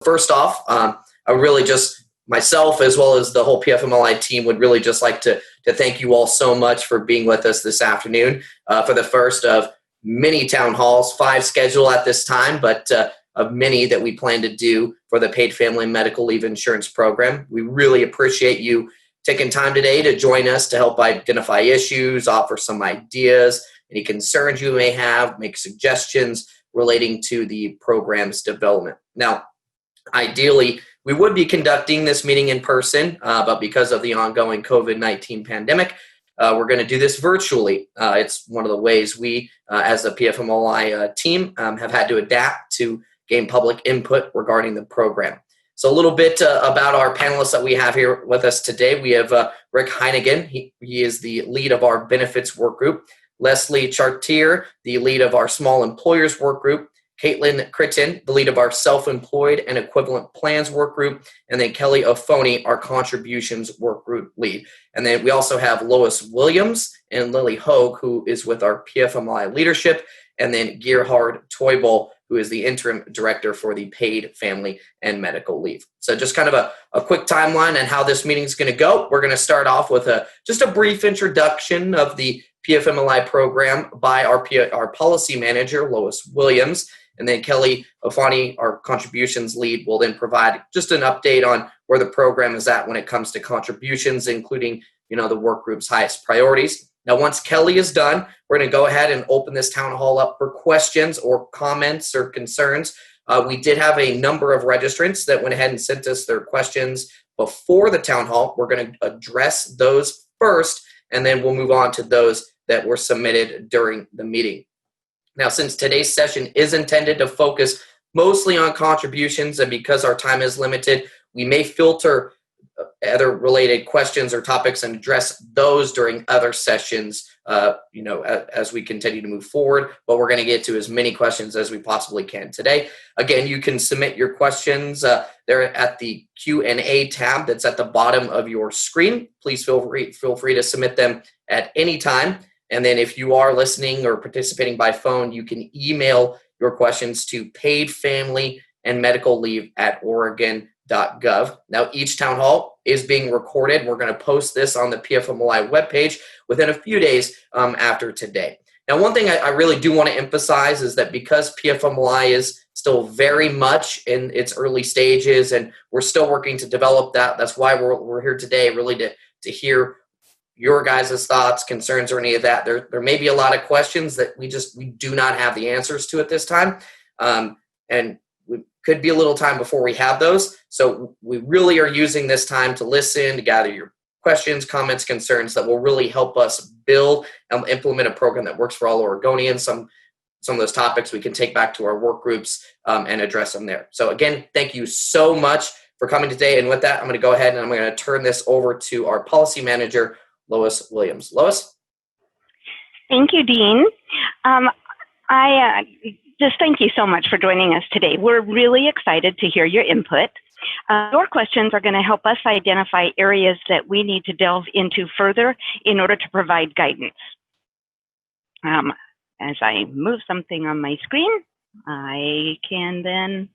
First off, I really just myself as well as the whole PFMLI team would really just like to thank you all so much for being with us this afternoon for the first of many town halls, 5 scheduled at this time, but of many that we plan to do for the paid family medical leave insurance program. We really appreciate you taking time today to join us to help identify issues, offer some ideas, any concerns you may have, make suggestions relating to the program's development. Now, ideally, we would be conducting this meeting in person, but because of the ongoing COVID-19 pandemic, we're going to do this virtually. It's one of the ways we, as a PFMLI team, have had to adapt to gain public input regarding the program. So a little bit about our panelists that we have here with us today. We have Rick Heinigan. He is the lead of our benefits work group. Leslie Chartier, the lead of our small employers work group. Caitlin Critton, the lead of our self-employed and equivalent plans work group, and then Kelly Ofoni, our contributions work group lead. And then we also have Lois Williams and Lily Hogue, who is with our PFMLI leadership, and then Gerhard Teubel, who is the interim director for the paid family and medical leave. So just kind of a quick timeline on how this meeting is going to go. We're going to start off with just a brief introduction of the PFMLI program by our policy manager, Lois Williams. And then Kelly Ofani, our contributions lead, will then provide just an update on where the program is at when it comes to contributions, including, the work group's highest priorities. Now, once Kelly is done, we're going to go ahead and open this town hall up for questions or comments or concerns. We did have a number of registrants that went ahead and sent us their questions before the town hall. We're going to address those first, and then we'll move on to those that were submitted during the meeting. Now, since today's session is intended to focus mostly on contributions, and because our time is limited, we may filter other related questions or topics and address those during other sessions, as we continue to move forward. But we're going to get to as many questions as we possibly can today. Again, you can submit your questions there at the Q&A tab that's at the bottom of your screen. Please feel free to submit them at any time. And then if you are listening or participating by phone, you can email your questions to paidfamilyandmedicalleave@oregon.gov. Now, each town hall is being recorded. We're going to post this on the PFMLI webpage within a few days after today. Now, one thing I really do want to emphasize is that because PFMLI is still very much in its early stages and we're still working to develop that's why we're here today, really to hear your guys' thoughts, concerns, or any of that. There may be a lot of questions that we do not have the answers to at this time. And we could be a little time before we have those. So we really are using this time to listen, to gather your questions, comments, concerns that will really help us build and implement a program that works for all Oregonians. Some of those topics we can take back to our work groups and address them there. So again, thank you so much for coming today. And with that, I'm going to go ahead and I'm going to turn this over to our policy manager, Lois Williams. Lois? Thank you, Dean. I just thank you so much for joining us today. We're really excited to hear your input. Your questions are going to help us identify areas that we need to delve into further in order to provide guidance. As I move something on my screen, I can then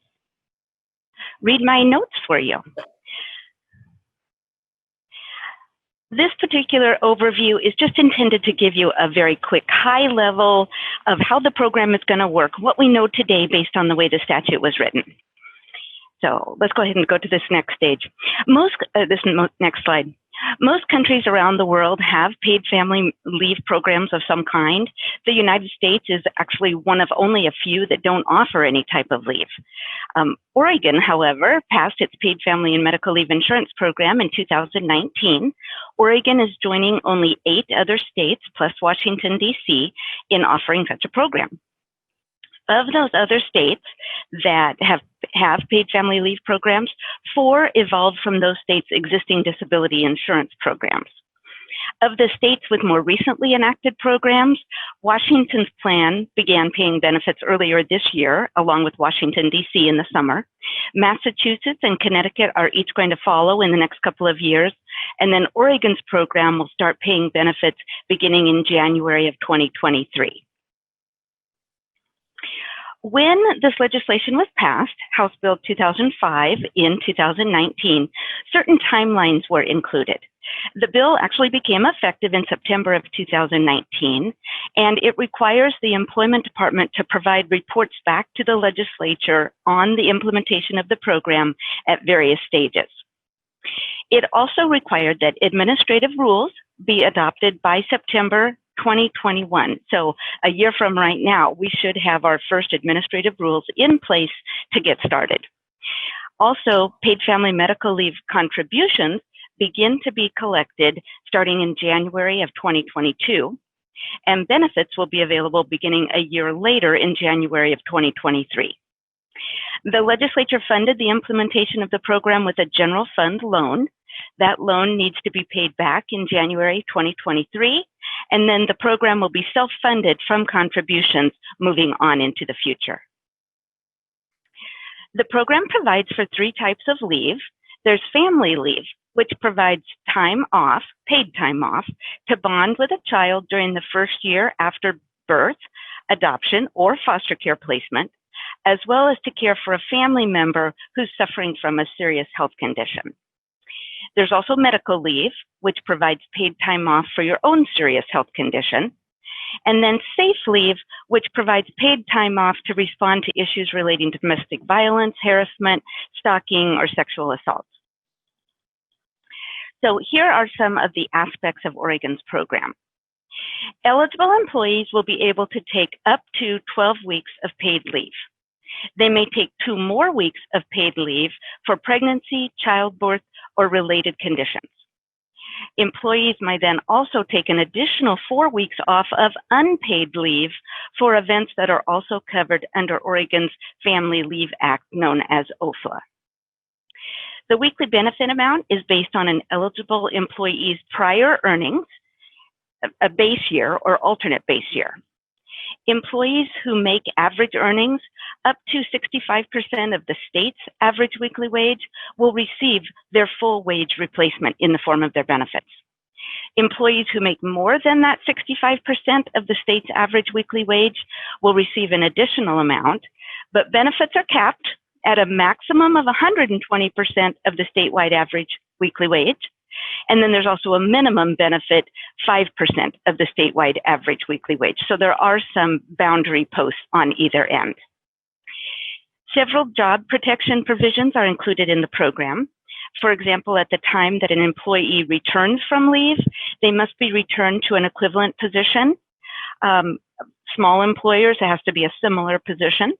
read my notes for you. This particular overview is just intended to give you a very quick high level of how the program is going to work, what we know today based on the way the statute was written. So let's go ahead and go to this next stage. Next slide. Most countries around the world have paid family leave programs of some kind. The United States is actually one of only a few that don't offer any type of leave. Oregon, however, passed its paid family and medical leave insurance program in 2019. Oregon is joining only 8 other states, plus Washington, D.C., in offering such a program. Of those other states that have paid family leave programs, 4 evolved from those states' existing disability insurance programs. Of the states with more recently enacted programs, Washington's plan began paying benefits earlier this year, along with Washington, D.C. in the summer. Massachusetts and Connecticut are each going to follow in the next couple of years, and then Oregon's program will start paying benefits beginning in January of 2023. When this legislation was passed, House Bill 2005 in 2019, certain timelines were included. The bill actually became effective in September of 2019, and it requires the Employment Department to provide reports back to the legislature on the implementation of the program at various stages. It also required that administrative rules be adopted by September 2021. So a year from right now, we should have our first administrative rules in place to get started. Also, paid family medical leave contributions begin to be collected starting in January of 2022, and benefits will be available beginning a year later in January of 2023. The legislature funded the implementation of the program with a general fund loan. That loan needs to be paid back in January 2023, and then the program will be self-funded from contributions moving on into the future. The program provides for 3 types of leave. There's family leave, which provides time off, paid time off, to bond with a child during the first year after birth, adoption, or foster care placement, as well as to care for a family member who's suffering from a serious health condition. There's also medical leave, which provides paid time off for your own serious health condition. And then safe leave, which provides paid time off to respond to issues relating to domestic violence, harassment, stalking, or sexual assault. So here are some of the aspects of Oregon's program. Eligible employees will be able to take up to 12 weeks of paid leave. They may take 2 more weeks of paid leave for pregnancy, childbirth, or related conditions. Employees may then also take an additional 4 weeks off of unpaid leave for events that are also covered under Oregon's Family Leave Act, known as OFLA. The weekly benefit amount is based on an eligible employee's prior earnings, a base year or alternate base year. Employees who make average earnings up to 65% of the state's average weekly wage will receive their full wage replacement in the form of their benefits. Employees who make more than that 65% of the state's average weekly wage will receive an additional amount, but benefits are capped at a maximum of 120% of the statewide average weekly wage. And then there's also a minimum benefit, 5% of the statewide average weekly wage. So there are some boundary posts on either end. Several job protection provisions are included in the program. For example, at the time that an employee returns from leave, they must be returned to an equivalent position. Small employers, it has to be a similar position.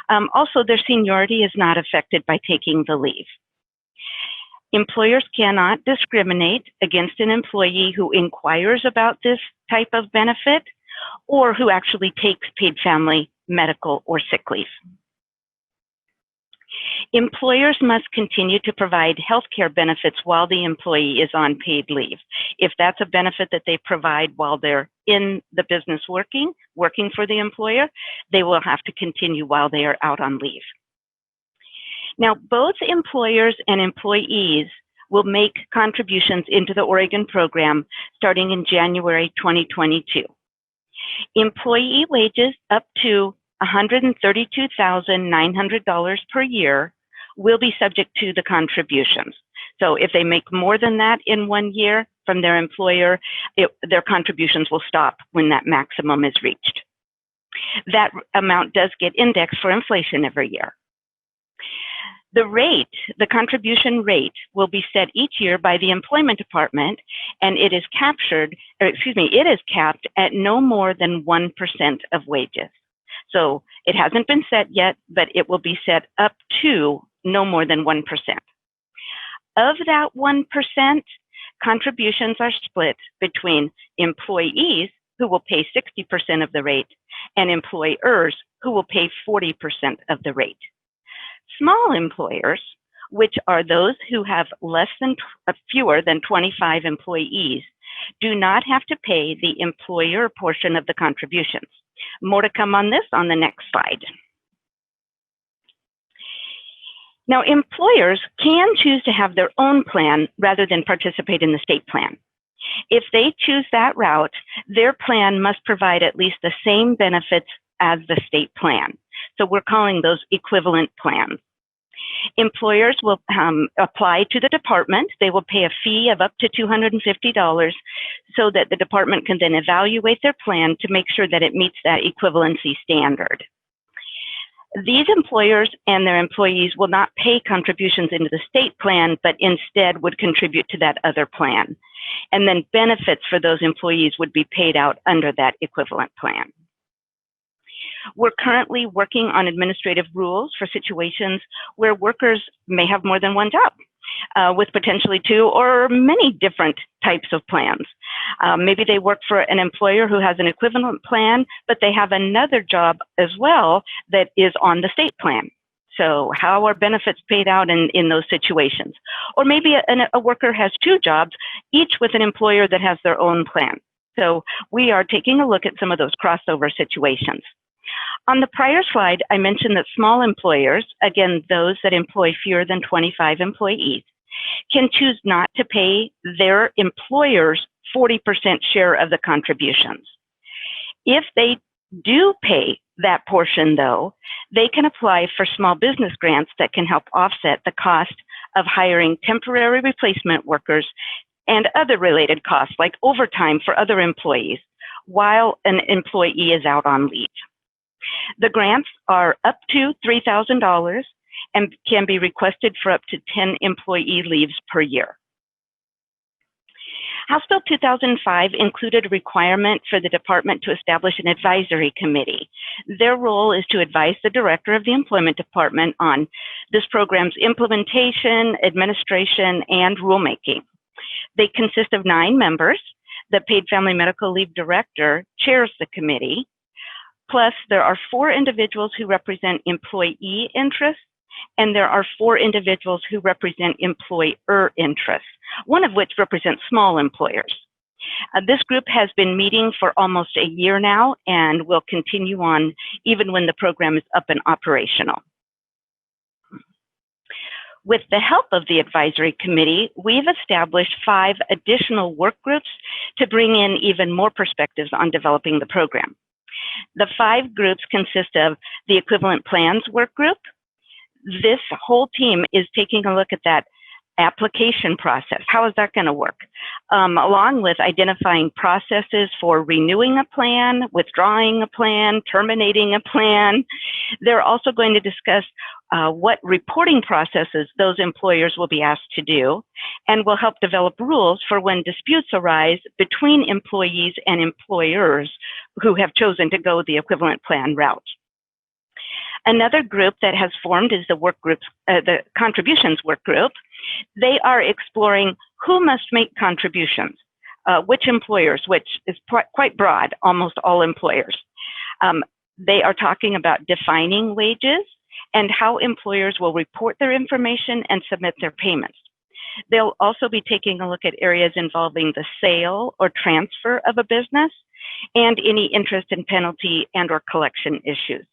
Also, their seniority is not affected by taking the leave. Employers cannot discriminate against an employee who inquires about this type of benefit or who actually takes paid family, medical, or sick leave. Employers must continue to provide health care benefits while the employee is on paid leave. If that's a benefit that they provide while they're in the business working for the employer, they will have to continue while they are out on leave. Now, both employers and employees will make contributions into the Oregon program starting in January 2022. Employee wages up to $132,900 per year will be subject to the contributions. So if they make more than that in 1 year from their employer, their contributions will stop when that maximum is reached. That amount does get indexed for inflation every year. The rate, the contribution rate, will be set each year by the Employment Department, and it is capped at no more than 1% of wages. So it hasn't been set yet, but it will be set up to no more than 1%. Of that 1%, contributions are split between employees, who will pay 60% of the rate, and employers, who will pay 40% of the rate. Small employers, which are those who have fewer than 25 employees, do not have to pay the employer portion of the contributions. More to come on this on the next slide. Now, employers can choose to have their own plan rather than participate in the state plan. If they choose that route, their plan must provide at least the same benefits as the state plan. So we're calling those equivalent plans. Employers will apply to the department. They will pay a fee of up to $250 so that the department can then evaluate their plan to make sure that it meets that equivalency standard. These employers and their employees will not pay contributions into the state plan, but instead would contribute to that other plan. And then benefits for those employees would be paid out under that equivalent plan. We're currently working on administrative rules for situations where workers may have more than one job, with potentially two or many different types of plans. Maybe they work for an employer who has an equivalent plan, but they have another job as well that is on the state plan. So how are benefits paid out in those situations? Or maybe a worker has two jobs, each with an employer that has their own plan. So we are taking a look at some of those crossover situations. On the prior slide, I mentioned that small employers, again, those that employ fewer than 25 employees, can choose not to pay their employer's 40% share of the contributions. If they do pay that portion, though, they can apply for small business grants that can help offset the cost of hiring temporary replacement workers and other related costs like overtime for other employees while an employee is out on leave. The grants are up to $3,000 and can be requested for up to 10 employee leaves per year. House Bill 2005 included a requirement for the department to establish an advisory committee. Their role is to advise the director of the employment department on this program's implementation, administration, and rulemaking. They consist of 9 members. The Paid Family Medical Leave Director chairs the committee. Plus, there are 4 individuals who represent employee interests, and there are 4 individuals who represent employer interests, one of which represents small employers. This group has been meeting for almost a year now and will continue on even when the program is up and operational. With the help of the advisory committee, we've established 5 additional work groups to bring in even more perspectives on developing the program. The 5 groups consist of the equivalent plans work group. This whole team is taking a look at that application process. How is that going to work? Along with identifying processes for renewing a plan, withdrawing a plan, terminating a plan. They're also going to discuss what reporting processes those employers will be asked to do, and will help develop rules for when disputes arise between employees and employers who have chosen to go the equivalent plan route. Another group that has formed is the contributions work group. They are exploring who must make contributions, which employers, which is quite broad, almost all employers. They are talking about defining wages and how employers will report their information and submit their payments. They'll also be taking a look at areas involving the sale or transfer of a business and any interest and penalty and or collection issues.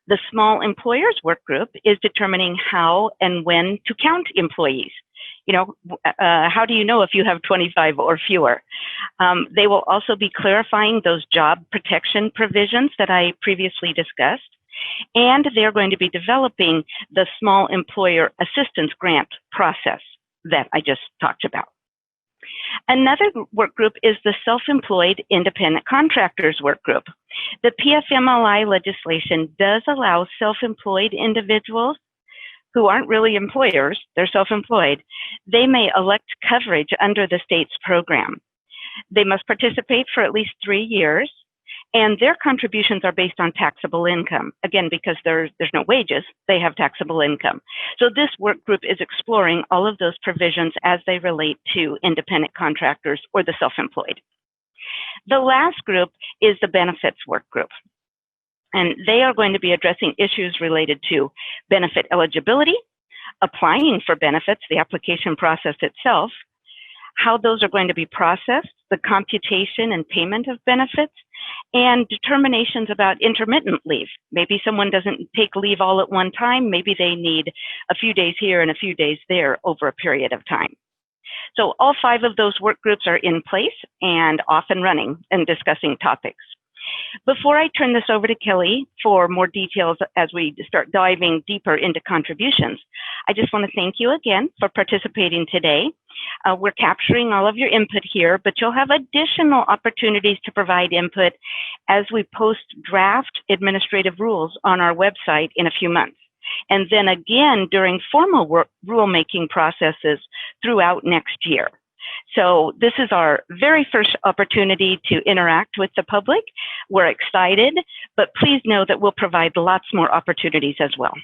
The small employers work group is determining how and when to count employees. How do you know if you have 25 or fewer? They will also be clarifying those job protection provisions that I previously discussed, and they're going to be developing the small employer assistance grant process that I just talked about. Another work group is the self-employed independent contractors work group. The PFMLI legislation does allow self-employed individuals who aren't really employers, they're self-employed. They may elect coverage under the state's program. They must participate for at least 3 years, and their contributions are based on taxable income. Again, because there's no wages, they have taxable income. So this work group is exploring all of those provisions as they relate to independent contractors or the self-employed. The last group is the benefits work group. And they are going to be addressing issues related to benefit eligibility, applying for benefits, the application process itself, how those are going to be processed, the computation and payment of benefits, and determinations about intermittent leave. Maybe someone doesn't take leave all at one time. Maybe they need a few days here and a few days there over a period of time. So all 5 of those work groups are in place and off and running and discussing topics. Before I turn this over to Kelly for more details as we start diving deeper into contributions, I just want to thank you again for participating today. We're capturing all of your input here, but you'll have additional opportunities to provide input as we post draft administrative rules on our website in a few months. And then again during formal rulemaking processes throughout next year. So this is our very first opportunity to interact with the public. We're excited, but please know that we'll provide lots more opportunities as well.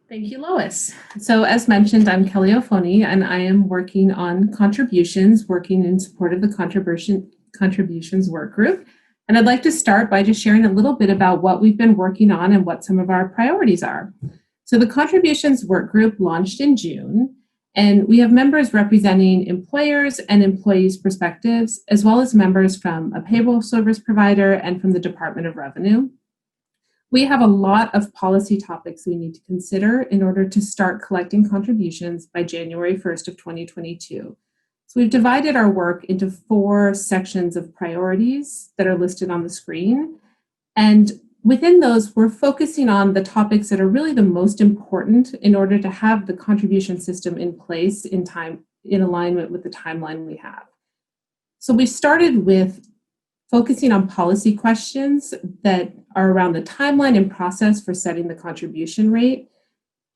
Thank you, Lois. So as mentioned, I'm Kelly Ofoni, and I am working on contributions, working in support of the contributions work group. And I'd like to start by just sharing a little bit about what we've been working on and what some of our priorities are. So the contributions work group launched in June, and we have members representing employers and employees' perspectives, as well as members from a payroll service provider and from the Department of Revenue. We have a lot of policy topics we need to consider in order to start collecting contributions by January 1st of 2022. So we've divided our work into 4 sections of priorities that are listed on the screen. And within those, we're focusing on the topics that are really the most important in order to have the contribution system in place in alignment with the timeline we have. So we started with focusing on policy questions that are around the timeline and process for setting the contribution rate,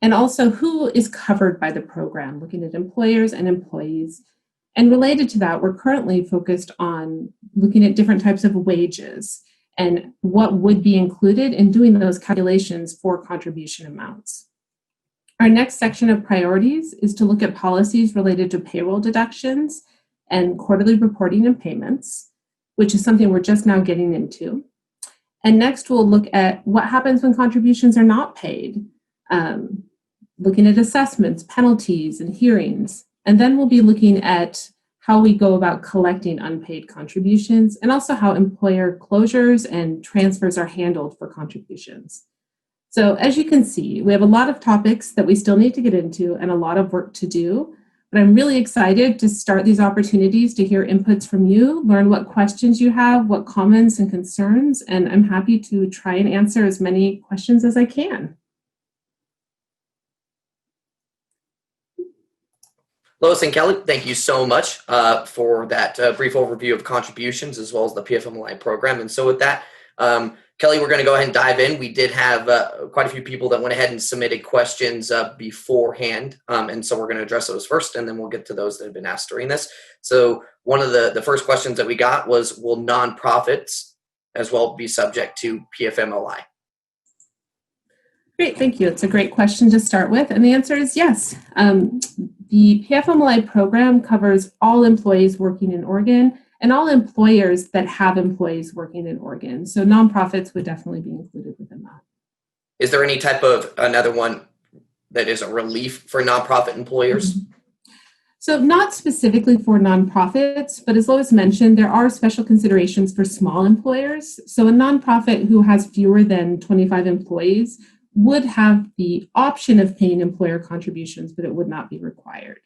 and also who is covered by the program, looking at employers and employees. And related to that, we're currently focused on looking at different types of wages and what would be included in doing those calculations for contribution amounts. Our next section of priorities is to look at policies related to payroll deductions and quarterly reporting and payments, which is something we're just now getting into. And next, we'll look at what happens when contributions are not paid, looking at assessments, penalties, and hearings. And then we'll be looking at how we go about collecting unpaid contributions, and also how employer closures and transfers are handled for contributions. So as you can see, we have a lot of topics that we still need to get into and a lot of work to do, but I'm really excited to start these opportunities to hear inputs from you, learn what questions you have, what comments and concerns, and I'm happy to try and answer as many questions as I can. Lois and Kelly, thank you so much for that brief overview of contributions as well as the PFMLI program. And so with that, Kelly, we're going to go ahead and dive in. We did have quite a few people that went ahead and submitted questions beforehand. And so we're going to address those first, and then we'll get to those that have been asked during this. So one of the first questions that we got was, will nonprofits as well be subject to PFMLI? Great, thank you. It's a great question to start with, and the answer is yes. The PFMLI program covers all employees working in Oregon and all employers that have employees working in Oregon. So nonprofits would definitely be included within that. Is there any type of another one that is a relief for nonprofit employers? So not specifically for nonprofits, but as Lois mentioned, there are special considerations for small employers. So a nonprofit who has fewer than 25 employees would have the option of paying employer contributions, but it would not be required.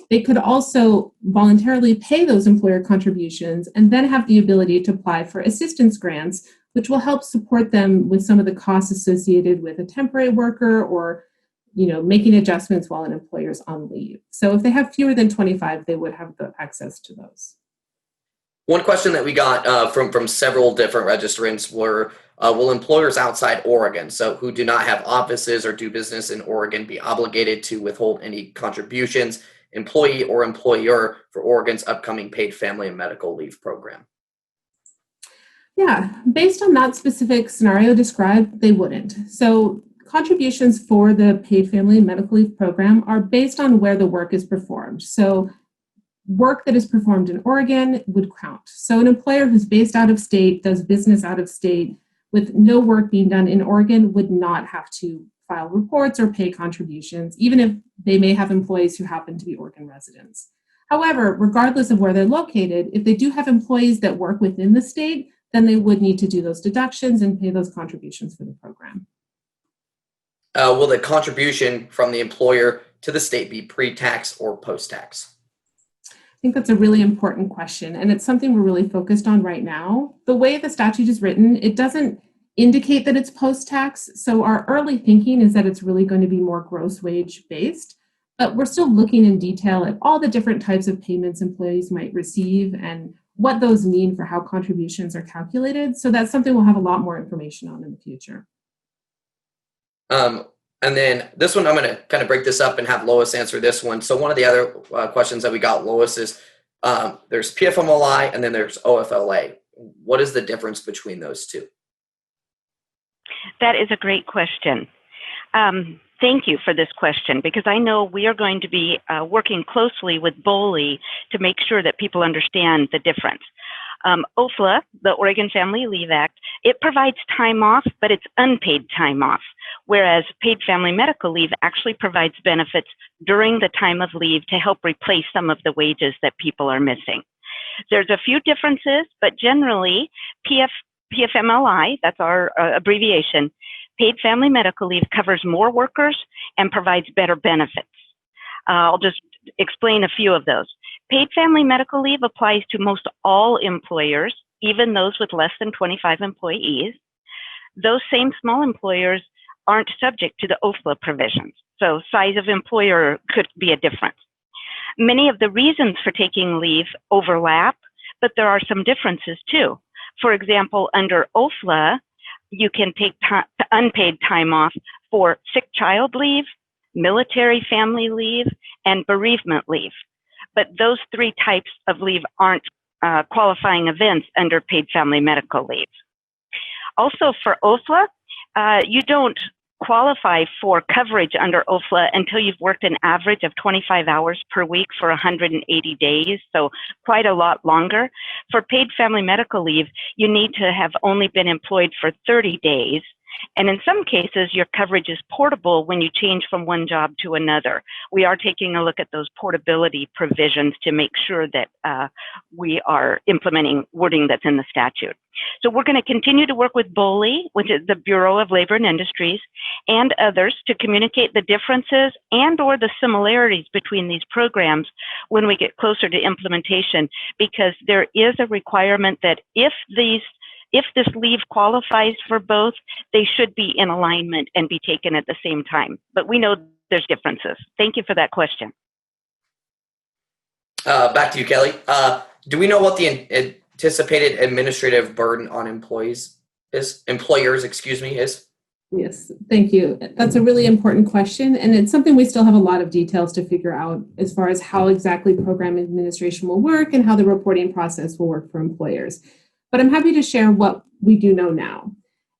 They could also voluntarily pay those employer contributions and then have the ability to apply for assistance grants, which will help support them with some of the costs associated with a temporary worker or, making adjustments while an employer is on leave. So if they have fewer than 25, they would have the access to those. One question that we got from several different registrants were, will employers outside Oregon, so who do not have offices or do business in Oregon, be obligated to withhold any contributions, employee or employer, for Oregon's upcoming paid family and medical leave program? Yeah, based on that specific scenario described, they wouldn't. So contributions for the paid family and medical leave program are based on where the work is performed. So work that is performed in Oregon would count. So an employer who's based out of state, does business out of state, with no work being done in Oregon would not have to file reports or pay contributions, even if they may have employees who happen to be Oregon residents. However, regardless of where they're located, if they do have employees that work within the state, then they would need to do those deductions and pay those contributions for the program. Will the contribution from the employer to the state be pre-tax or post-tax? think that's a really important question, and it's something we're really focused on right now. The way the statute is written, it doesn't indicate that it's post-tax, so our early thinking is that it's really going to be more gross wage based, but we're still looking in detail at all the different types of payments employees might receive and what those mean for how contributions are calculated. So that's something we'll have a lot more information on in the future. And then this one, I'm going to kind of break this up and have Lois answer this one. So one of the other questions that we got, Lois, is there's PFMLI and then there's OFLA. What is the difference between those two? That is a great question. Thank you for this question, because I know we are going to be working closely with BOLI to make sure that people understand the difference. OFLA, the Oregon Family Leave Act, it provides time off, but it's unpaid time off, whereas paid family medical leave actually provides benefits during the time of leave to help replace some of the wages that people are missing. There's a few differences, but generally, PFMLI, that's our abbreviation, paid family medical leave covers more workers and provides better benefits. I'll just explain a few of those. Paid family medical leave applies to most all employers, even those with less than 25 employees. Those same small employers aren't subject to the OFLA provisions, so size of employer could be a difference. Many of the reasons for taking leave overlap, but there are some differences too. For example, under OFLA, you can take unpaid time off for sick child leave, military family leave, and bereavement leave. But those three types of leave aren't qualifying events under paid family medical leave. Also for OFLA, you don't qualify for coverage under OFLA until you've worked an average of 25 hours per week for 180 days, so quite a lot longer. For paid family medical leave, you need to have only been employed for 30 days. And in some cases, your coverage is portable when you change from one job to another. We are taking a look at those portability provisions to make sure that we are implementing wording that's in the statute. So we're going to continue to work with BOLI, which is the Bureau of Labor and Industries, and others to communicate the differences and or the similarities between these programs when we get closer to implementation, because there is a requirement that if this leave qualifies for both, they should be in alignment and be taken at the same time. But we know there's differences. Thank you for that question. Back to you, Kelly. Do we know what the anticipated administrative burden on employers is? Yes, thank you. That's a really important question, and it's something we still have a lot of details to figure out as far as how exactly program administration will work and how the reporting process will work for employers. But I'm happy to share what we do know now.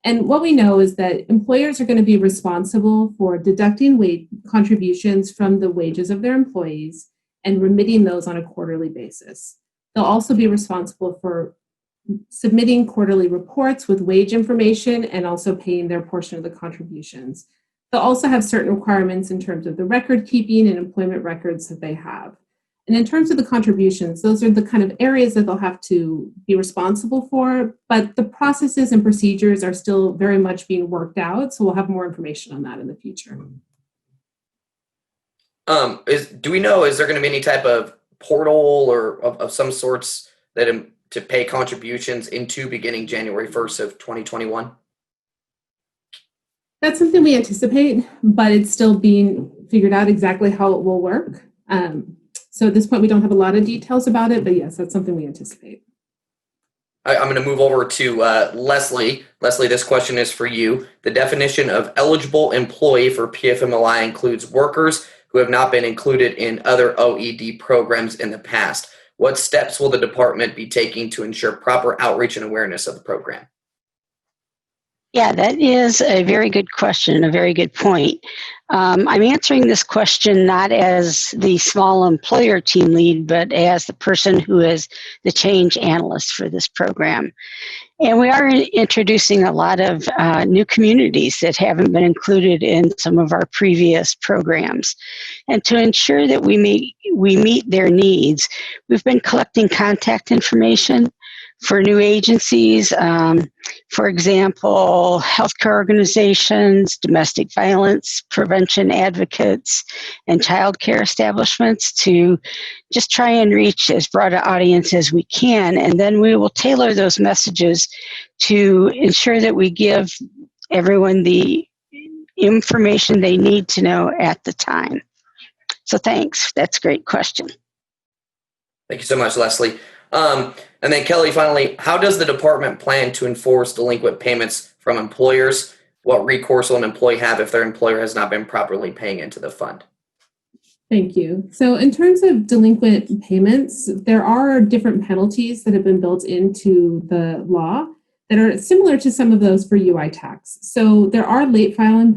And what we know is that employers are going to be responsible for deducting wage contributions from the wages of their employees and remitting those on a quarterly basis. They'll also be responsible for submitting quarterly reports with wage information and also paying their portion of the contributions. They'll also have certain requirements in terms of the record keeping and employment records that they have. And in terms of the contributions, those are the kind of areas that they'll have to be responsible for, but the processes and procedures are still very much being worked out, so we'll have more information on that in the future. Do we know, is there going to be any type of portal or of some sorts that to pay contributions into beginning January 1st of 2021? That's something we anticipate, but it's still being figured out exactly how it will work. So at this point, we don't have a lot of details about it, but yes, that's something we anticipate. I'm going to move over to Leslie. Leslie, this question is for you. The definition of eligible employee for PFMLI includes workers who have not been included in other OED programs in the past. What steps will the department be taking to ensure proper outreach and awareness of the program? Yeah, that is a very good question, a very good point. I'm answering this question not as the small employer team lead, but as the person who is the change analyst for this program. And we are introducing a lot of new communities that haven't been included in some of our previous programs. And to ensure that we meet their needs, we've been collecting contact information for new agencies, for example, healthcare organizations, domestic violence prevention advocates, and child care establishments to just try and reach as broad an audience as we can. And then we will tailor those messages to ensure that we give everyone the information they need to know at the time. So thanks. That's a great question. Thank you so much, Leslie. And then Kelly, finally, how does the department plan to enforce delinquent payments from employers? What recourse will an employee have if their employer has not been properly paying into the fund? Thank you. So in terms of delinquent payments, there are different penalties that have been built into the law that are similar to some of those for UI tax. So there are late filing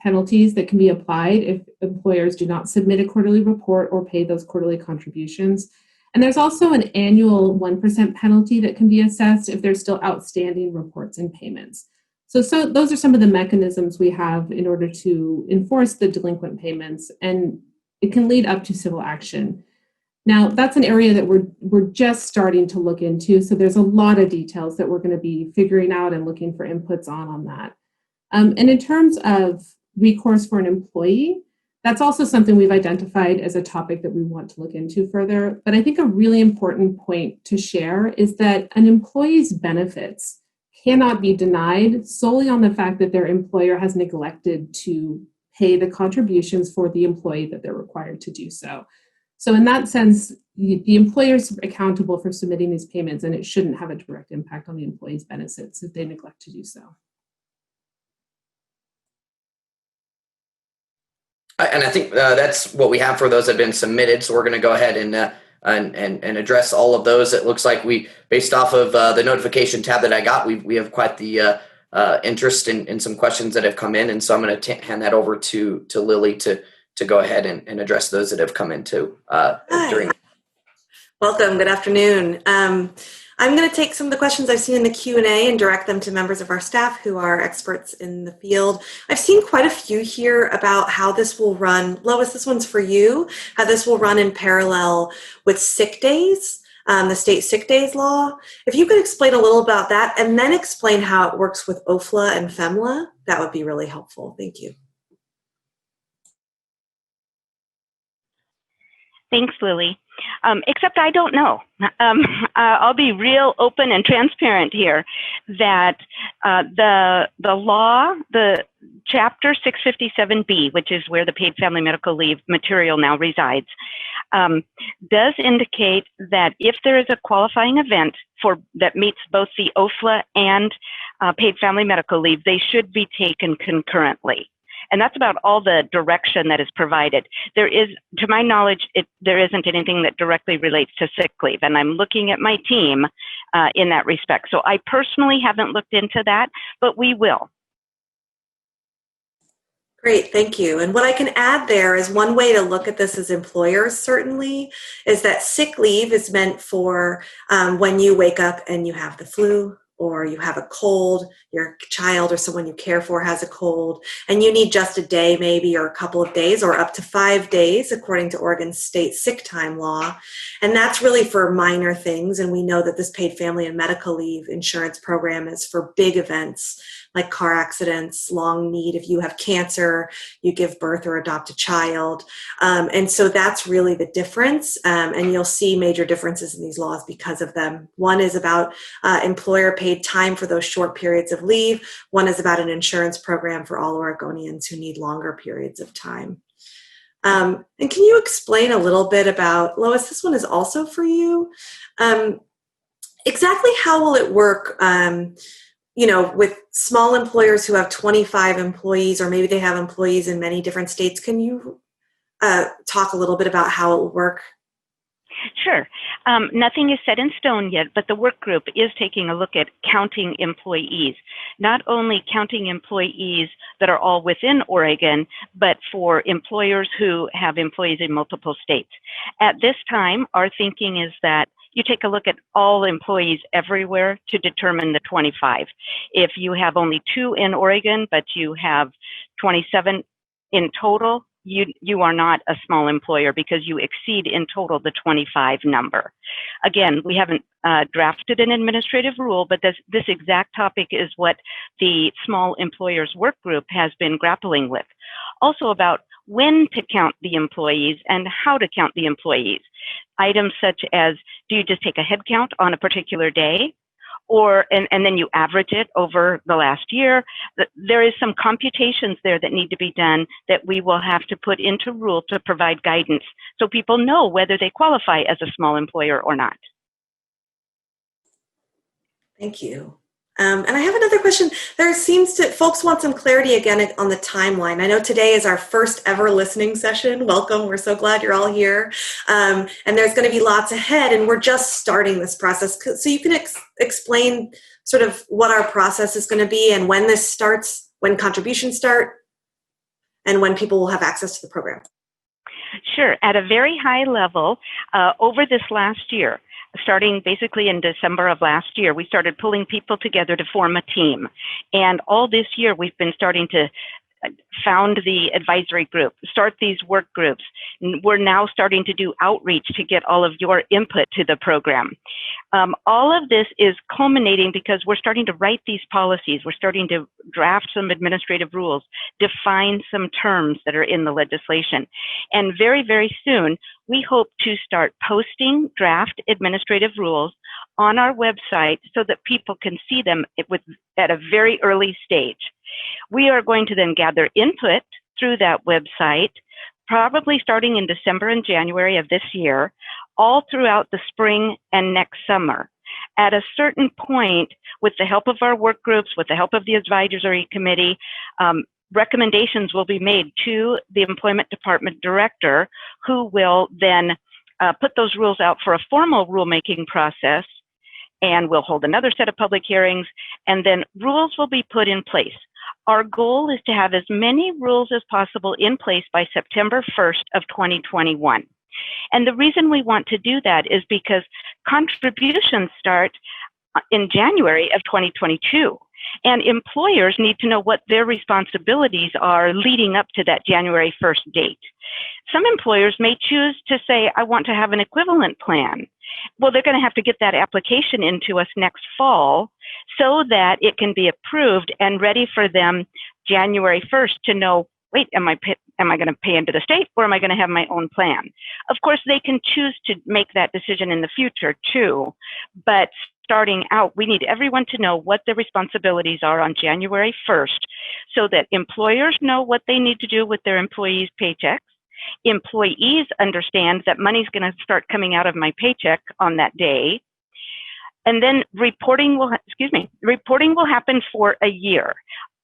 penalties that can be applied if employers do not submit a quarterly report or pay those quarterly contributions. And there's also an annual 1% penalty that can be assessed if there's still outstanding reports and payments. So those are some of the mechanisms we have in order to enforce the delinquent payments, and it can lead up to civil action. Now, that's an area that we're just starting to look into, so there's a lot of details that we're going to be figuring out and looking for inputs on that. And in terms of recourse for an employee, that's also something we've identified as a topic that we want to look into further. But I think a really important point to share is that an employee's benefits cannot be denied solely on the fact that their employer has neglected to pay the contributions for the employee that they're required to do so. So in that sense, the employer is accountable for submitting these payments, and it shouldn't have a direct impact on the employee's benefits if they neglect to do so. And I think that's what we have for those that have been submitted. So we're going to go ahead and address all of those. It looks like we, based off of the notification tab that I got, we have quite the interest in some questions that have come in. And so I'm going to hand that over to Lily to go ahead and address those that have come into during. Welcome. Good afternoon. I'm going to take some of the questions I've seen in the Q&A and direct them to members of our staff who are experts in the field. I've seen quite a few here about how this will run. Lois, this one's for you. How this will run in parallel with sick days, the state sick days law. If you could explain a little about that and then explain how it works with OFLA and PFMLI, that would be really helpful. Thank you. Thanks, Lily. Except I don't know. I'll be real open and transparent here that the law, the Chapter 657B, which is where the paid family medical leave material now resides, does indicate that if there is a qualifying event that meets both the OFLA and paid family medical leave, they should be taken concurrently. And that's about all the direction that is provided. There is, to my knowledge, there isn't anything that directly relates to sick leave. And I'm looking at my team in that respect. So I personally haven't looked into that, but we will. Great, thank you. And what I can add there is one way to look at this as employers, certainly, is that sick leave is meant for when you wake up and you have the flu, or you have a cold, your child or someone you care for has a cold, and you need just a day maybe, or a couple of days, or up to 5 days, according to Oregon state sick time law. And that's really for minor things. And we know that this paid family and medical leave insurance program is for big events like car accidents, long need if you have cancer, you give birth or adopt a child. And so that's really the difference. And you'll see major differences in these laws because of them. One is about employer paid time for those short periods of leave. One is about an insurance program for all Oregonians who need longer periods of time. And can you explain a little bit about, Lois, this one is also for you. Exactly how will it work with small employers who have 25 employees, or maybe they have employees in many different states? Can you talk a little bit about how it will work? Sure. Nothing is set in stone yet, but the work group is taking a look at counting employees, not only counting employees that are all within Oregon, but for employers who have employees in multiple states. At this time, our thinking is that you take a look at all employees everywhere to determine the 25. If you have only 2 in Oregon, but you have 27 in total, you are not a small employer because you exceed in total the 25 number. Again, we haven't drafted an administrative rule, but this exact topic is what the Small Employers Work Group has been grappling with. Also about when to count the employees and how to count the employees. Items such as, do you just take a head count on a particular day? And then you average it over the last year. There is some computations there that need to be done that we will have to put into rule to provide guidance so people know whether they qualify as a small employer or not. Thank you. And I have another question. Folks want some clarity again on the timeline. I know today is our first ever listening session. Welcome. We're so glad you're all here. And there's going to be lots ahead, and we're just starting this process. So you can explain sort of what our process is going to be and when this starts, when contributions start, and when people will have access to the program. Sure. At a very high level, over this last year, starting basically in December of last year, we started pulling people together to form a team. And all this year, we've been starting to found the advisory group, start these work groups. We're now starting to do outreach to get all of your input to the program. All of this is culminating because we're starting to write these policies. We're starting to draft some administrative rules, define some terms that are in the legislation. And very, very soon, we hope to start posting draft administrative rules on our website so that people can see them at a very early stage. We are going to then gather input through that website, probably starting in December and January of this year, all throughout the spring and next summer. At a certain point, with the help of our work groups, with the help of the advisory committee, recommendations will be made to the employment department director, who will then put those rules out for a formal rulemaking process, and we'll hold another set of public hearings, and then rules will be put in place. Our goal is to have as many rules as possible in place by September 1st of 2021. And the reason we want to do that is because contributions start in January of 2022. And employers need to know what their responsibilities are leading up to that January 1st date. Some employers may choose to say, I want to have an equivalent plan. Well, they're going to have to get that application into us next fall so that it can be approved and ready for them January 1st to know, wait, am I going to pay into the state, or am I going to have my own plan? Of course, they can choose to make that decision in the future too, but starting out, we need everyone to know what their responsibilities are on January 1st so that employers know what they need to do with their employees' paychecks. Employees understand that money's going to start coming out of my paycheck on that day. And then reporting will happen for a year.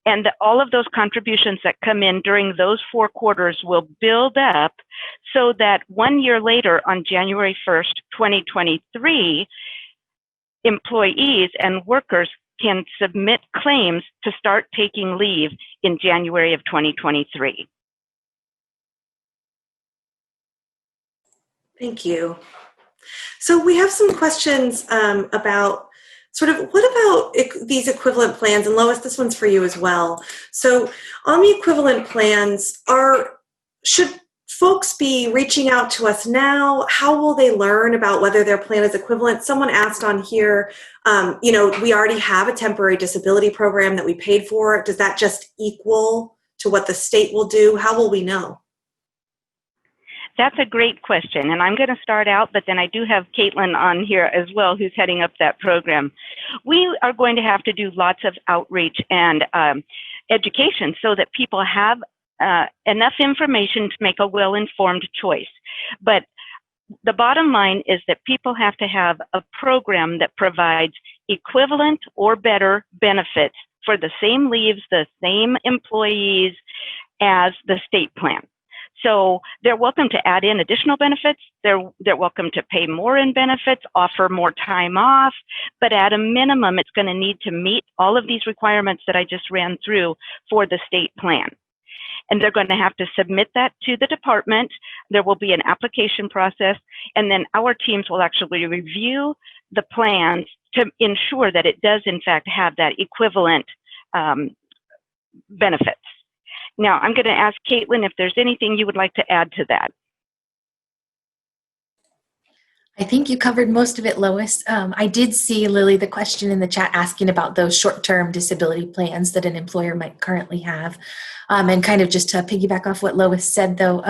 And all of those contributions that come in during those 4 quarters will build up so that 1 year later, on January 1st, 2023, employees and workers can submit claims to start taking leave in January of 2023. Thank you. So we have some questions about sort of what about these equivalent plans? And Lois, this one's for you as well. So on the equivalent plans, should folks be reaching out to us now? How will they learn about whether their plan is equivalent? Someone asked on here, we already have a temporary disability program that we paid for. Does that just equal to what the state will do? How will we know? That's a great question, and I'm going to start out, but then I do have Caitlin on here as well, who's heading up that program. We are going to have to do lots of outreach and education so that people have enough information to make a well-informed choice. But the bottom line is that people have to have a program that provides equivalent or better benefits for the same leaves, the same employees as the state plan. So they're welcome to add in additional benefits. They're welcome to pay more in benefits, offer more time off, but at a minimum, it's going to need to meet all of these requirements that I just ran through for the state plan. And they're going to have to submit that to the department. There will be an application process, and then our teams will actually review the plans to ensure that it does, in fact, have that equivalent benefits. Now, I'm going to ask Caitlin if there's anything you would like to add to that. I think you covered most of it, Lois. I did see, Lily, the question in the chat asking about those short-term disability plans that an employer might currently have. And kind of just to piggyback off what Lois said, though,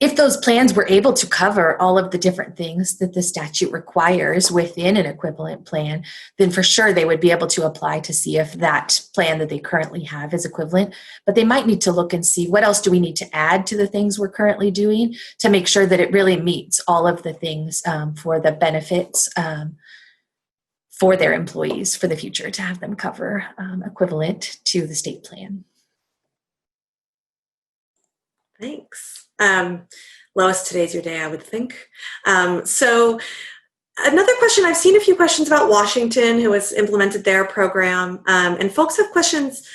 if those plans were able to cover all of the different things that the statute requires within an equivalent plan, then for sure they would be able to apply to see if that plan that they currently have is equivalent. But they might need to look and see what else do we need to add to the things we're currently doing to make sure that it really meets all of the things for the benefits for their employees for the future to have them cover equivalent to the state plan. Thanks. Lois, today's your day, I would think. So another question, I've seen a few questions about Washington, who has implemented their program, and folks have questions.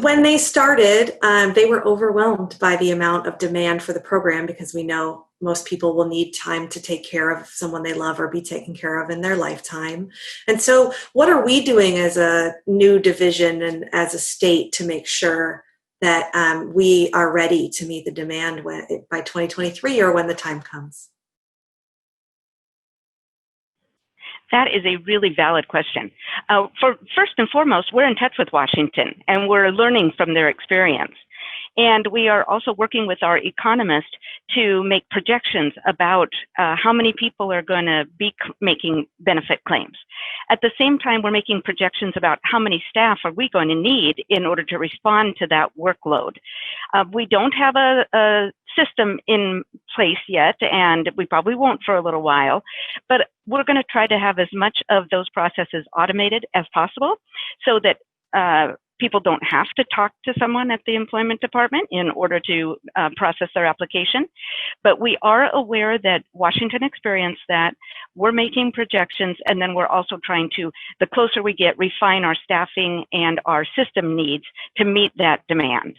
When they started, they were overwhelmed by the amount of demand for the program because we know most people will need time to take care of someone they love or be taken care of in their lifetime. And so what are we doing as a new division and as a state to make sure that we are ready to meet the demand by 2023 or when the time comes? That is a really valid question. For first and foremost, we're in touch with Washington and we're learning from their experience. And we are also working with our economist to make projections about how many people are going to be making benefit claims. At the same time, we're making projections about how many staff are we going to need in order to respond to that workload. We don't have a system in place yet, and we probably won't for a little while, but we're going to try to have as much of those processes automated as possible so that people don't have to talk to someone at the employment department in order to process their application. But we are aware that Washington experienced that. We're making projections, and then we're also trying to, the closer we get, refine our staffing and our system needs to meet that demand.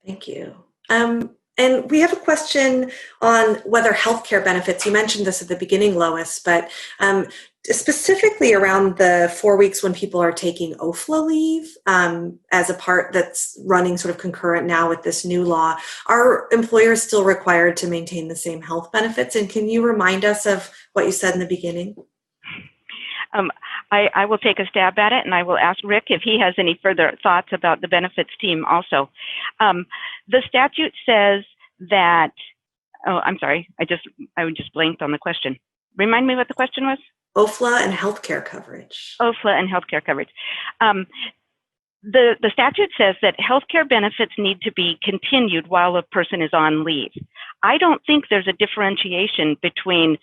Thank you. And we have a question on whether healthcare benefits, you mentioned this at the beginning, Lois, but specifically around the 4 weeks when people are taking OFLA leave as a part that's running sort of concurrent now with this new law, are employers still required to maintain the same health benefits? And can you remind us of what you said in the beginning? I will take a stab at it, and I will ask Rick if he has any further thoughts about the benefits team also. The statute says that, I'm sorry, I just blanked on the question. Remind me what the question was? OFLA and healthcare coverage. OFLA and healthcare coverage. The statute says that healthcare benefits need to be continued while a person is on leave. I don't think there's a differentiation between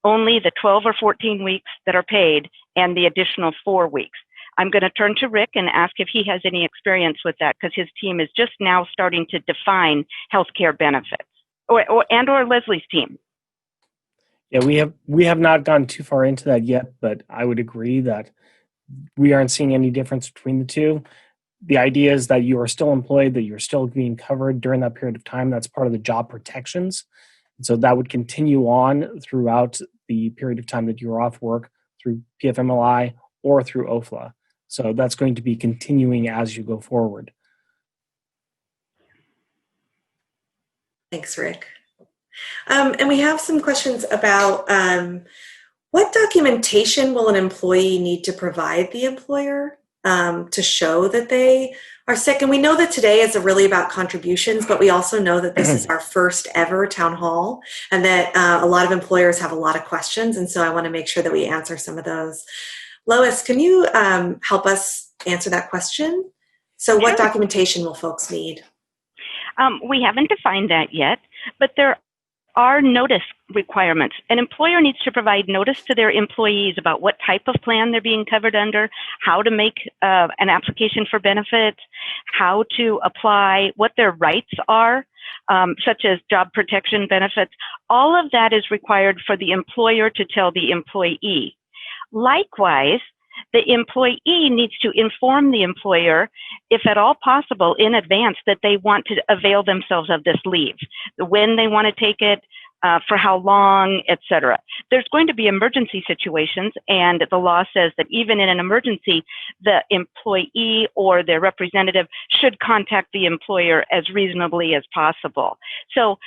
only the 12 or 14 weeks that are paid and the additional 4 weeks. I'm going to turn to Rick and ask if he has any experience with that, because his team is just now starting to define healthcare benefits, or Leslie's team. Yeah, we have not gone too far into that yet, but I would agree that we aren't seeing any difference between the two. The idea is that you are still employed, that you're still being covered during that period of time. That's part of the job protections. And so that would continue on throughout the period of time that you're off work through PFMLI or through OFLA. So that's going to be continuing as you go forward. Thanks, Rick. And we have some questions about what documentation will an employee need to provide the employer to show that they are sick? And we know that today is really about contributions, but we also know that this is our first ever town hall and that a lot of employers have a lot of questions. And so I want to make sure that we answer some of those. Lois, can you help us answer that question? So what documentation will folks need? We haven't defined that yet, but there are notice requirements. An employer needs to provide notice to their employees about what type of plan they're being covered under, how to make an application for benefits, how to apply, what their rights are, such as job protection benefits. All of that is required for the employer to tell the employee. Likewise, the employee needs to inform the employer, if at all possible, in advance that they want to avail themselves of this leave, when they want to take it, for how long, etc. There's going to be emergency situations, and the law says that even in an emergency, the employee or their representative should contact the employer as reasonably as possible. So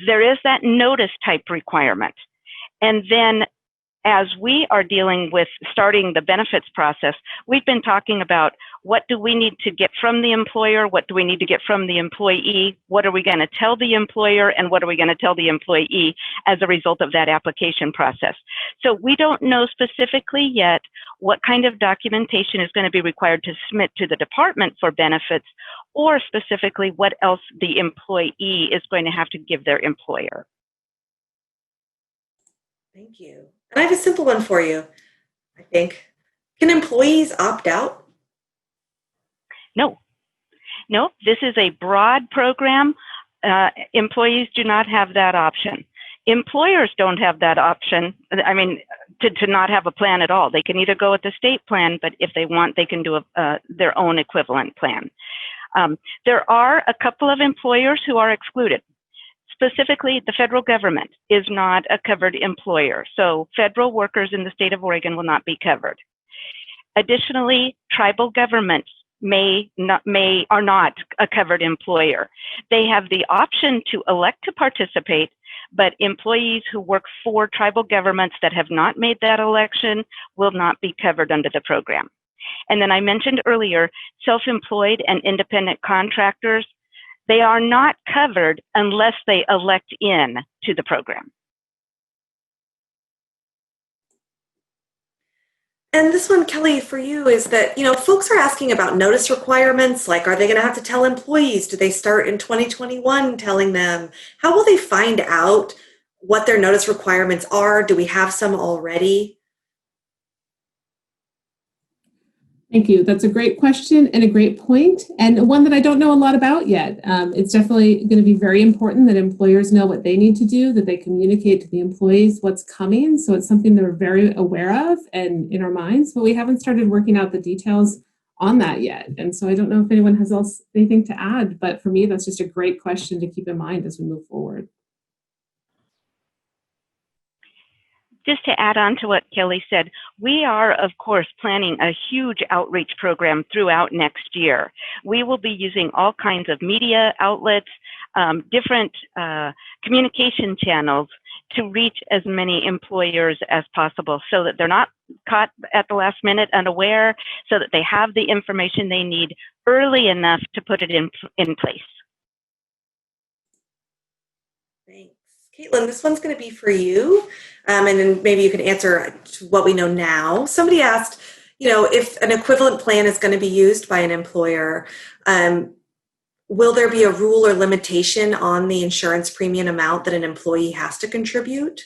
there is that notice type requirement. And then as we are dealing with starting the benefits process, we've been talking about what do we need to get from the employer, what do we need to get from the employee, what are we going to tell the employer, and what are we going to tell the employee as a result of that application process. So we don't know specifically yet what kind of documentation is going to be required to submit to the department for benefits, or specifically what else the employee is going to have to give their employer. Thank you. And I have a simple one for you, I think. Can employees opt out? No, this is a broad program. Employees do not have that option. Employers don't have that option. I mean, to not have a plan at all. They can either go with the state plan, but if they want, they can do their own equivalent plan. There are a couple of employers who are excluded. Specifically, the federal government is not a covered employer, so federal workers in the state of Oregon will not be covered. Additionally, tribal governments are not a covered employer. They have the option to elect to participate, but employees who work for tribal governments that have not made that election will not be covered under the program. And then I mentioned earlier, self-employed and independent contractors, they are not covered unless they elect in to the program. And this one, Kelly, for you is that, folks are asking about notice requirements. Like, are they going to have to tell employees? Do they start in 2021 telling them? How will they find out what their notice requirements are? Do we have some already? Thank you. That's a great question and a great point, and one that I don't know a lot about yet. It's definitely going to be very important that employers know what they need to do, that they communicate to the employees what's coming. So it's something they're very aware of and in our minds, but we haven't started working out the details on that yet. And so I don't know if anyone has anything to add, but for me, that's just a great question to keep in mind as we move forward. Just to add on to what Kelly said, we are, of course, planning a huge outreach program throughout next year. We will be using all kinds of media outlets, different communication channels to reach as many employers as possible so that they're not caught at the last minute unaware, so that they have the information they need early enough to put it in place. Thanks. Caitlin, this one's going to be for you, and then maybe you can answer to what we know now. Somebody asked, if an equivalent plan is going to be used by an employer, will there be a rule or limitation on the insurance premium amount that an employee has to contribute?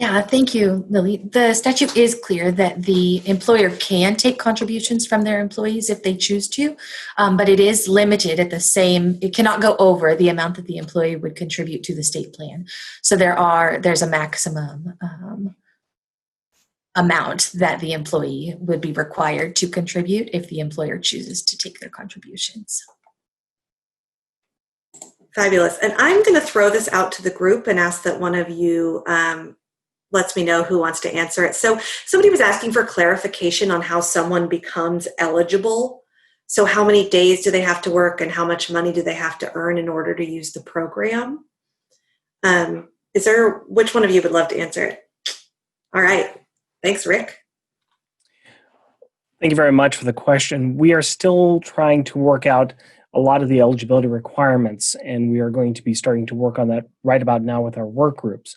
Yeah, thank you, Lily. The statute is clear that the employer can take contributions from their employees if they choose to, but it is limited at it cannot go over the amount that the employee would contribute to the state plan. So there's a maximum amount that the employee would be required to contribute if the employer chooses to take their contributions. Fabulous. And I'm going to throw this out to the group and ask that one of you lets me know who wants to answer it. So somebody was asking for clarification on how someone becomes eligible. So how many days do they have to work and how much money do they have to earn in order to use the program? Which one of you would love to answer it? All right. Thanks, Rick. Thank you very much for the question. We are still trying to work out a lot of the eligibility requirements, and we are going to be starting to work on that right about now with our work groups.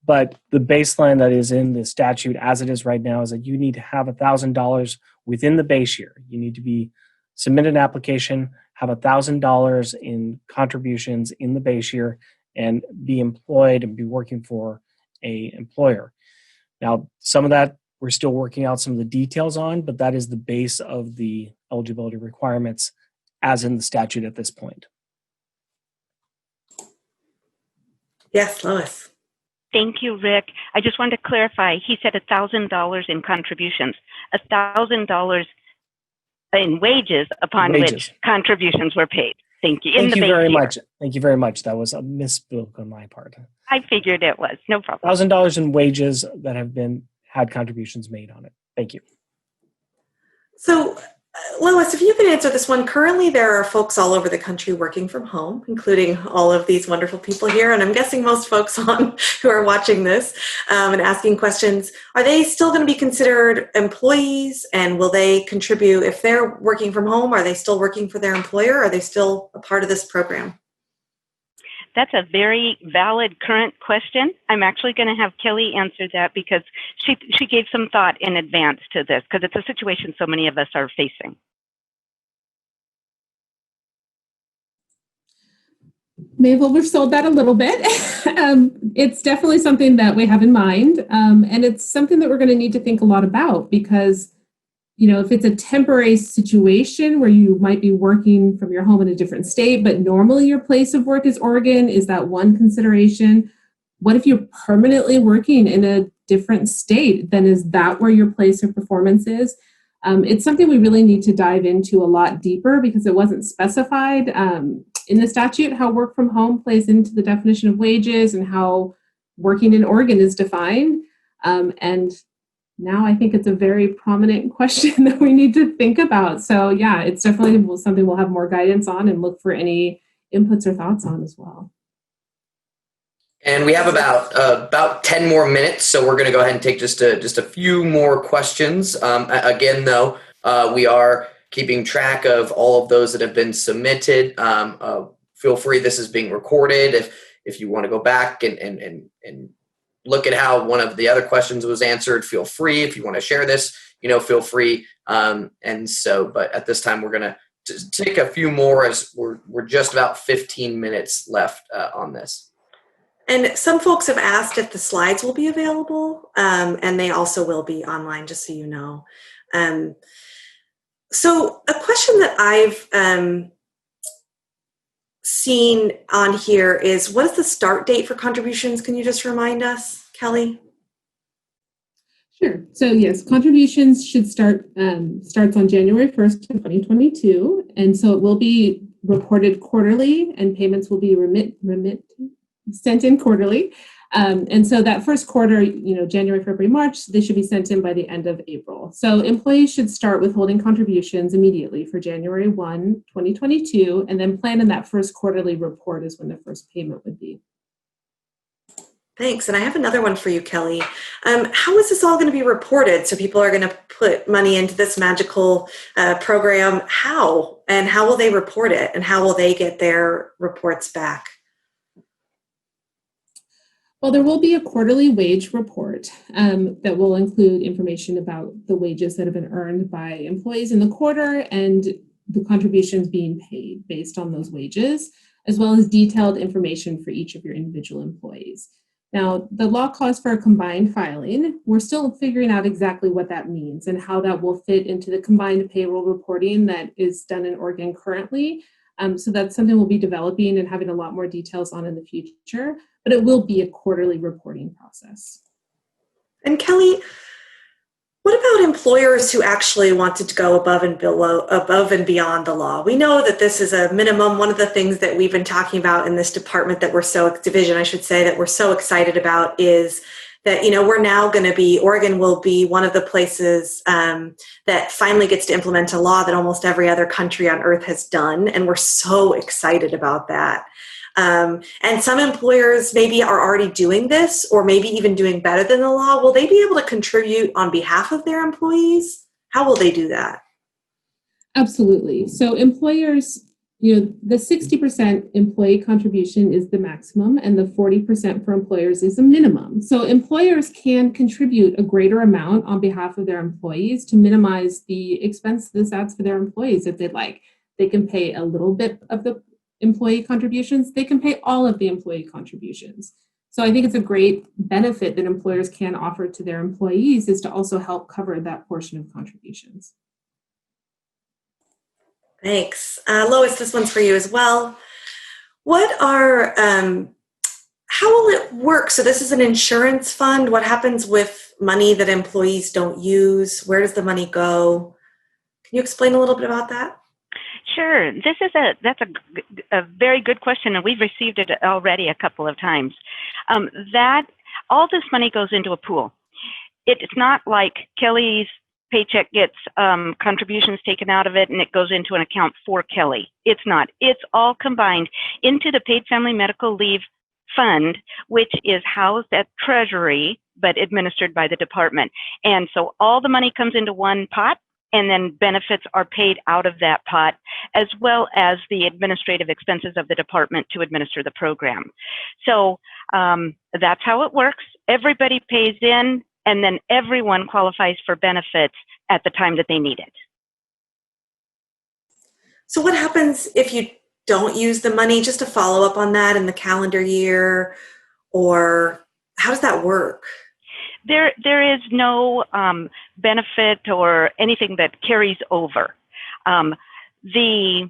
But the baseline that is in the statute as it is right now is that you need to have $1,000 within the base year. You need to submit an application, have $1,000 in contributions in the base year, and be employed and be working for an employer. Now, some of that we're still working out some of the details on, but that is the base of the eligibility requirements as in the statute at this point. Yes, Lois. Thank you, Rick. I just wanted to clarify. He said $1,000 in contributions, $1,000 in wages upon which contributions were paid. Thank you. Thank you very much. Thank you very much. That was a misspoke on my part. I figured it was. No problem. $1,000 in wages that have had contributions made on it. Thank you. So, Lois, if you can answer this one, currently there are folks all over the country working from home, including all of these wonderful people here, and I'm guessing most folks on who are watching this and asking questions. Are they still going to be considered employees, and will they contribute if they're working from home? Are they still working for their employer? Are they still a part of this program? That's a very valid current question. I'm actually going to have Kelly answer that because she gave some thought in advance to this because it's a situation so many of us are facing. May have oversold that a little bit. It's definitely something that we have in mind, and it's something that we're going to need to think a lot about because, if it's a temporary situation where you might be working from your home in a different state, but normally your place of work is Oregon, is that one consideration? What if you're permanently working in a different state? Then is that where your place of performance is? It's something we really need to dive into a lot deeper because it wasn't specified in the statute how work from home plays into the definition of wages and how working in Oregon is defined. And now I think it's a very prominent question that we need to think about. So yeah, it's definitely something we'll have more guidance on and look for any inputs or thoughts on as well. And we have about 10 more minutes, so we're going to go ahead and take just a few more questions. Again, though, we are keeping track of all of those that have been submitted. Feel free, this is being recorded. If you want to go back and look at how one of the other questions was answered, feel free. If you want to share this, feel free. But at this time, we're going to take a few more as we're just about 15 minutes left on this. And some folks have asked if the slides will be available, and they also will be online, just so you know. So a question that I've seen on here is, what is the start date for contributions? Can you just remind us, Kelly? Sure. So yes, contributions should starts on January 1st, 2022. And so it will be reported quarterly and payments will be sent in quarterly. And so that first quarter, January, February, March, they should be sent in by the end of April. So employees should start withholding contributions immediately for January 1, 2022, and then plan in that first quarterly report is when the first payment would be. Thanks. And I have another one for you, Kelly. How is this all going to be reported? So people are going to put money into this magical program. How? And how will they report it? And how will they get their reports back? Well, there will be a quarterly wage report that will include information about the wages that have been earned by employees in the quarter and the contributions being paid based on those wages, as well as detailed information for each of your individual employees. Now, the law calls for a combined filing. We're still figuring out exactly what that means and how that will fit into the combined payroll reporting that is done in Oregon currently. So that's something we'll be developing and having a lot more details on in the future, but it will be a quarterly reporting process. And Kelly, what about employers who actually wanted to go above and beyond the law? We know that this is a minimum. One of the things that we've been talking about in this department that we're so excited about is that, we're now going to be, Oregon will be one of the places that finally gets to implement a law that almost every other country on earth has done. And we're so excited about that. And some employers maybe are already doing this or maybe even doing better than the law. Will they be able to contribute on behalf of their employees? How will they do that? Absolutely. So employers, the 60% employee contribution is the maximum and the 40% for employers is the minimum. So employers can contribute a greater amount on behalf of their employees to minimize the expense this adds for their employees if they'd like. They can pay a little bit of the employee contributions. They can pay all of the employee contributions. So I think it's a great benefit that employers can offer to their employees is to also help cover that portion of contributions. Thanks. Lois, this one's for you as well. How will it work? So this is an insurance fund. What happens with money that employees don't use? Where does the money go? Can you explain a little bit about that? Sure. That's a very good question, and we've received it already a couple of times. That all this money goes into a pool. It's not like Kelly's paycheck gets contributions taken out of it and it goes into an account for Kelly. It's not. It's all combined into the Paid Family Medical Leave Fund, which is housed at Treasury but administered by the department. And so all the money comes into one pot, and then benefits are paid out of that pot, as well as the administrative expenses of the department to administer the program. So that's how it works. Everybody pays in, and then everyone qualifies for benefits at the time that they need it. So what happens if you don't use the money? Just to follow up on that, in the calendar year, or how does that work? There is no benefit or anything that carries over. The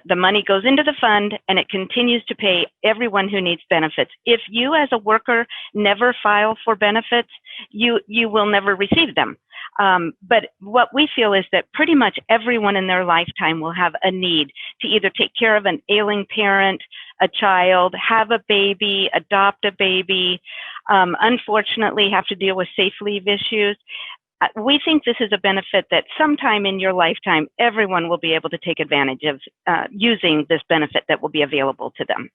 money goes into the fund, and it continues to pay everyone who needs benefits. If you as a worker never file for benefits, you will never receive them. But what we feel is that pretty much everyone in their lifetime will have a need to either take care of an ailing parent, a child, have a baby, adopt a baby, unfortunately have to deal with safe leave issues. We think this is a benefit that sometime in your lifetime, everyone will be able to take advantage of using this benefit that will be available to them.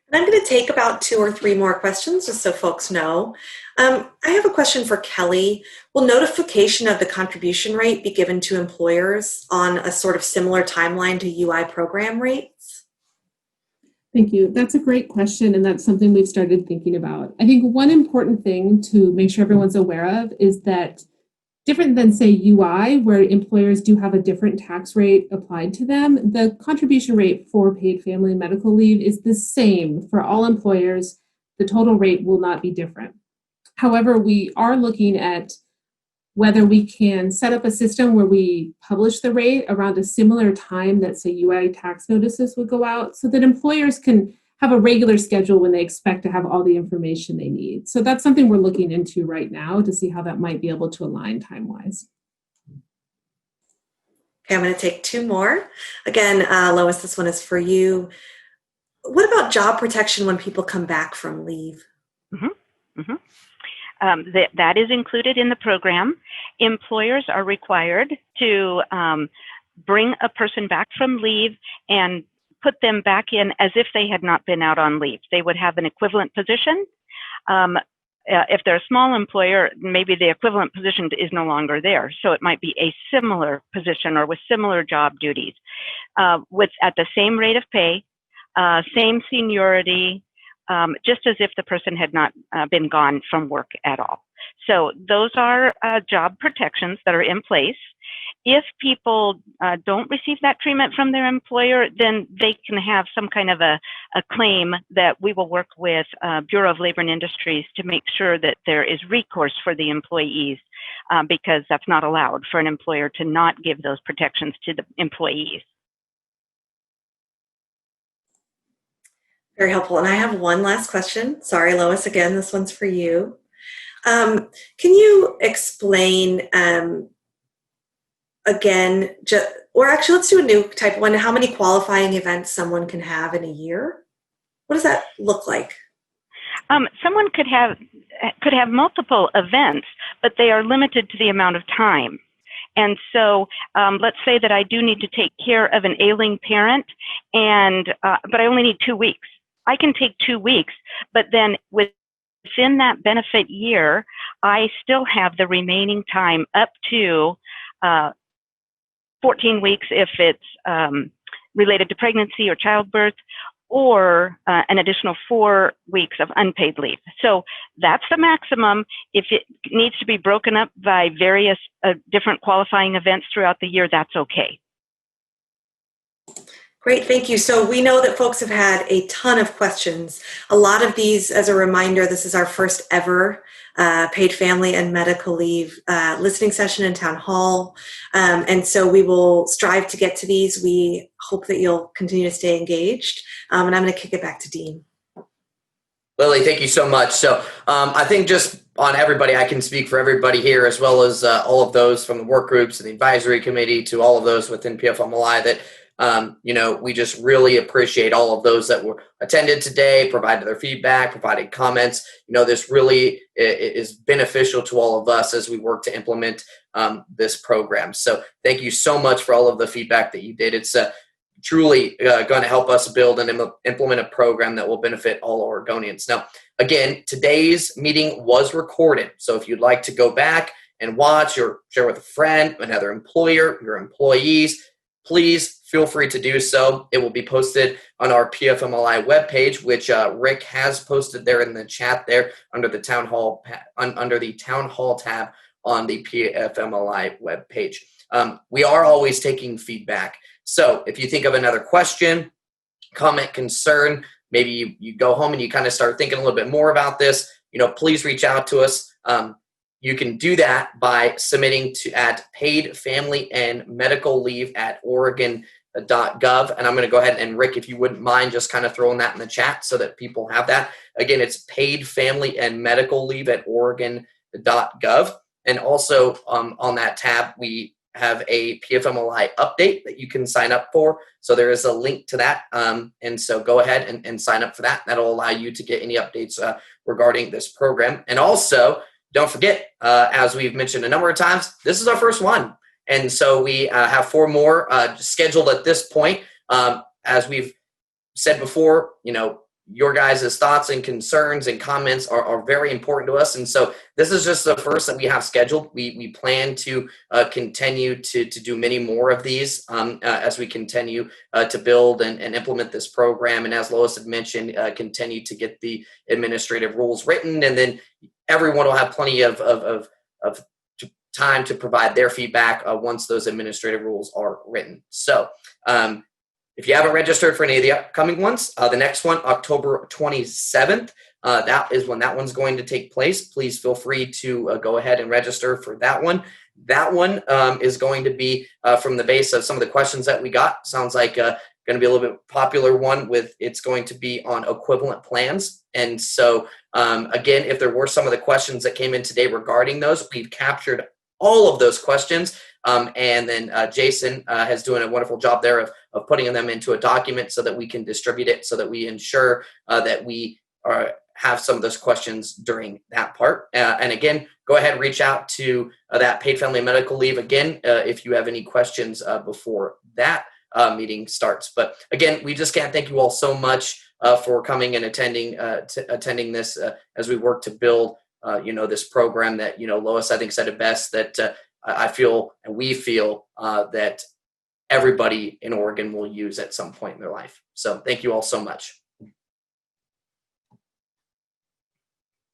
And I'm going to take about 2 or 3 more questions just so folks know. I have a question for Kelly. Will notification of the contribution rate be given to employers on a sort of similar timeline to UI program rates? Thank you. That's a great question, and that's something we've started thinking about. I think one important thing to make sure everyone's aware of is that different than, say, UI, where employers do have a different tax rate applied to them, the contribution rate for paid family medical leave is the same for all employers. The total rate will not be different. However, we are looking at whether we can set up a system where we publish the rate around a similar time that, say, UI tax notices would go out, so that employers can have a regular schedule when they expect to have all the information they need. So that's something we're looking into right now to see how that might be able to align time-wise. Okay, I'm going to take 2 more. Again, Lois, this one is for you. What about job protection when people come back from leave? That is included in the program. Employers are required to bring a person back from leave and put them back in as if they had not been out on leave. They would have an equivalent position. If they're a small employer, maybe the equivalent position is no longer there. So it might be a similar position or with similar job duties, at the same rate of pay, same seniority, just as if the person had not been gone from work at all. So those are job protections that are in place. If people don't receive that treatment from their employer, then they can have some kind of a claim that we will work with Bureau of Labor and Industries to make sure that there is recourse for the employees, because that's not allowed for an employer to not give those protections to the employees. Very helpful. And I have one last question. Sorry, Lois, again, this one's for you. Can you explain, again, or actually let's do a new type one, how many qualifying events someone can have in a year? What does that look like? Someone could have multiple events, but they are limited to the amount of time. And so let's say that I do need to take care of an ailing parent, but I only need 2 weeks. I can take 2 weeks, but then within that benefit year, I still have the remaining time up to 14 weeks if it's related to pregnancy or childbirth, or an additional 4 weeks of unpaid leave. So that's the maximum. If it needs to be broken up by various different qualifying events throughout the year, that's okay. Great, thank you. So we know that folks have had a ton of questions. A lot of these, as a reminder, this is our first ever paid family and medical leave listening session in Town Hall. And so we will strive to get to these. We hope that you'll continue to stay engaged. And I'm going to kick it back to Dean. Lily, thank you so much. So I think just on everybody, I can speak for everybody here, as well as all of those from the work groups and the advisory committee to all of those within PFMLI that, we just really appreciate all of those that were attended today, provided their feedback, provided comments. This really is beneficial to all of us as we work to implement this program. So thank you so much for all of the feedback that you did. It's truly going to help us build and implement a program that will benefit all Oregonians. Now, again, today's meeting was recorded. So if you'd like to go back and watch or share with a friend, another employer, your employees, please feel free to do so. It will be posted on our PFMLI webpage, which Rick has posted there in the chat there under the town hall tab on the PFMLI webpage. We are always taking feedback. So if you think of another question, comment, concern, maybe you go home and you kind of start thinking a little bit more about this, please reach out to us. You can do that by submitting at paid family and medical leave at Oregon.gov. And I'm going to go ahead and Rick, if you wouldn't mind just kind of throwing that in the chat so that people have that. Again, it's paid family and medical leave at Oregon.gov. And also on that tab, we have a PFMLI update that you can sign up for. So there is a link to that. And so go ahead and sign up for that. That'll allow you to get any updates regarding this program. And also, don't forget, as we've mentioned a number of times, this is our first one. And so we have 4 more scheduled at this point. As we've said before, your guys' thoughts and concerns and comments are very important to us. And so this is just the first that we have scheduled. We plan to continue to do many more of these as we continue to build and implement this program. And as Lois had mentioned, continue to get the administrative rules written. And then everyone will have plenty of time to provide their feedback once those administrative rules are written. So if you haven't registered for any of the upcoming ones, the next one, October 27th, that is when that one's going to take place. Please feel free to go ahead and register for that one. That one is going to be from the base of some of the questions that we got. Sounds like going to be a little bit popular one it's going to be on equivalent plans. And so, again, if there were some of the questions that came in today regarding those, we've captured all of those questions. And then Jason has doing a wonderful job there of putting them into a document so that we can distribute it, so that we ensure that we have some of those questions during that part. And again, go ahead and reach out to that paid family and medical leave again if you have any questions before that meeting starts. But again, we just can't thank you all so much for coming and attending this as we work to build this program that, Lois, I think, said it best, that I feel and we feel that everybody in Oregon will use at some point in their life. So thank you all so much.